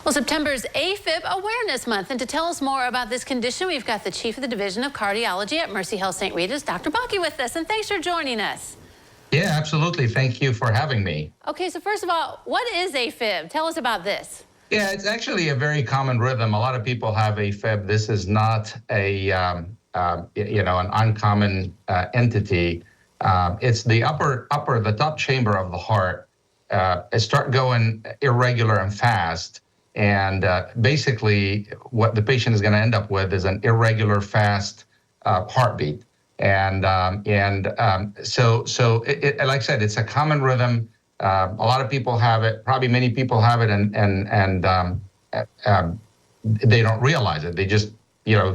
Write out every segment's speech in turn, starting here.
Well, September's AFib Awareness Month, and to tell us more about this condition, we've got the Chief of the Division of Cardiology at Mercy Health St. Rita's, Dr. Baki, with us, and thanks for joining us. Yeah, absolutely. Thank you for having me. Okay, so first of all, what is AFib? Tell us about this. Yeah, it's actually a very common rhythm. A lot of people have AFib. This is not an uncommon entity. It's the the top chamber of the heart. It start going irregular and fast. And basically, what the patient is going to end up with is an irregular, fast heartbeat. And so like I said, it's a common rhythm. A lot of people have it. Probably many people have it, and they don't realize it. They just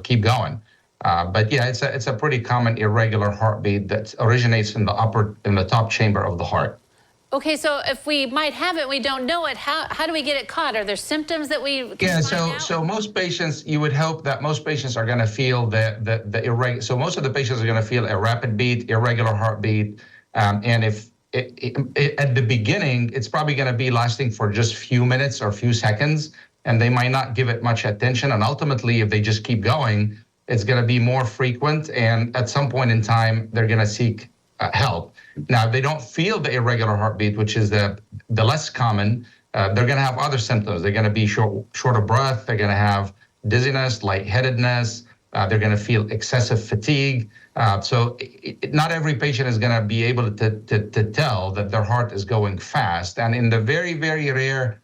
keep going. But yeah, it's a pretty common irregular heartbeat that originates in the top chamber of the heart. Okay, so if we might have it, we don't know it. How do we get it caught? Are there symptoms that we can find out? So most patients, you would hope that most patients are going to feel the irregular. So most of the patients are going to feel a rapid beat, irregular heartbeat, and if at the beginning, it's probably going to be lasting for just a few minutes or a few seconds, and they might not give it much attention. And ultimately, if they just keep going, it's going to be more frequent, and at some point in time, they're going to seek help. Now, if they don't feel the irregular heartbeat, which is the less common, they're going to have other symptoms. They're going to be short of breath. They're going to have dizziness, lightheadedness. They're going to feel excessive fatigue. So not every patient is going to be able to tell that their heart is going fast. And in the very, very rare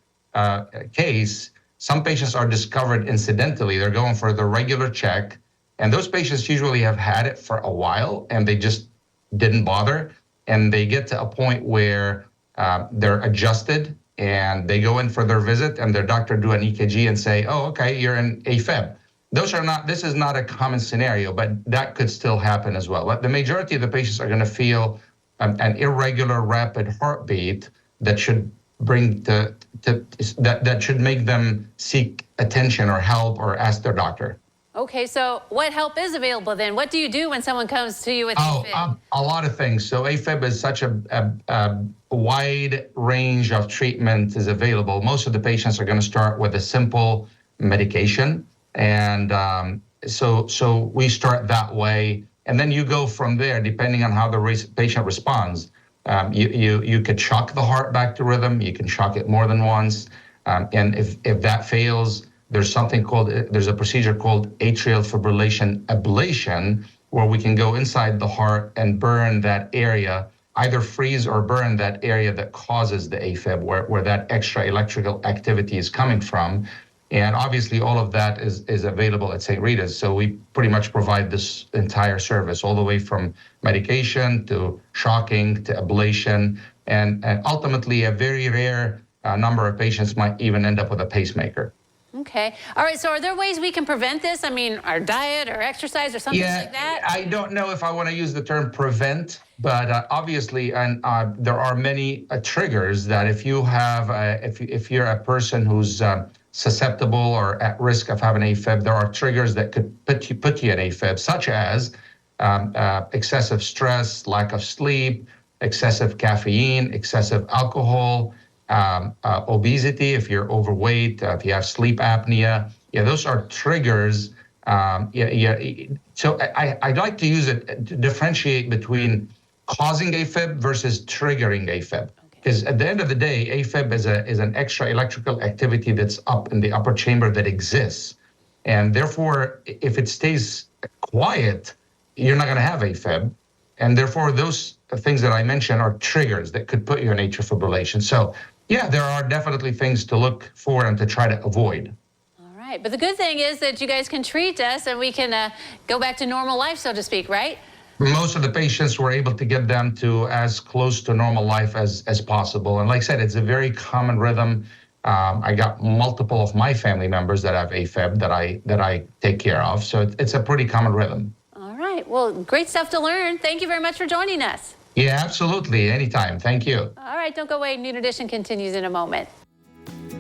case, some patients are discovered incidentally. They're going for the regular check. And those patients usually have had it for a while, and they just didn't bother. And they get to a point where they're adjusted, and they go in for their visit, and their doctor do an EKG and say, oh, okay, you're in AFib. This is not a common scenario, but that could still happen as well. But the majority of the patients are going to feel an irregular, rapid heartbeat that should that should make them seek attention or help or ask their doctor. Okay, so what help is available then? What do you do when someone comes to you with AFib? A lot of things. So AFib is such a wide range of treatment is available. Most of the patients are going to start with a simple medication. And so we start that way. And then you go from there, depending on how the patient responds. You could shock the heart back to rhythm. You can shock it more than once. And if that fails, there's a procedure called atrial fibrillation ablation, where we can go inside the heart and burn that area, either freeze or burn that area that causes the AFib, where that extra electrical activity is coming from. And obviously all of that is available at St. Rita's. So we pretty much provide this entire service, all the way from medication to shocking to ablation. And ultimately, a very rare number of patients might even end up with a pacemaker. Okay. All right. So are there ways we can prevent this? I mean, our diet or exercise or something like that? I don't know if I want to use the term prevent, but obviously, and there are many triggers that if you have, if you're a person who's susceptible or at risk of having AFib, there are triggers that could put you in AFib, such as excessive stress, lack of sleep, excessive caffeine, excessive alcohol, obesity, if you're overweight, if you have sleep apnea. Yeah, those are triggers. So I'd like to use it to differentiate between causing AFib versus triggering AFib. Because at the end of the day, AFib is an extra electrical activity that's up in the upper chamber that exists. And therefore, if it stays quiet, you're not going to have AFib. And therefore, those things that I mentioned are triggers that could put you in atrial fibrillation. So yeah, there are definitely things to look for and to try to avoid. All right. But the good thing is that you guys can treat us and we can go back to normal life, so to speak, right? Most of the patients were able to get them to as close to normal life as possible. And like I said, it's a very common rhythm. I got multiple of my family members that have AFib that I take care of. So it's a pretty common rhythm. All right. Well, great stuff to learn. Thank you very much for joining us. Yeah, absolutely. Anytime. Thank you. All right. Don't go away. Noon Edition continues in a moment.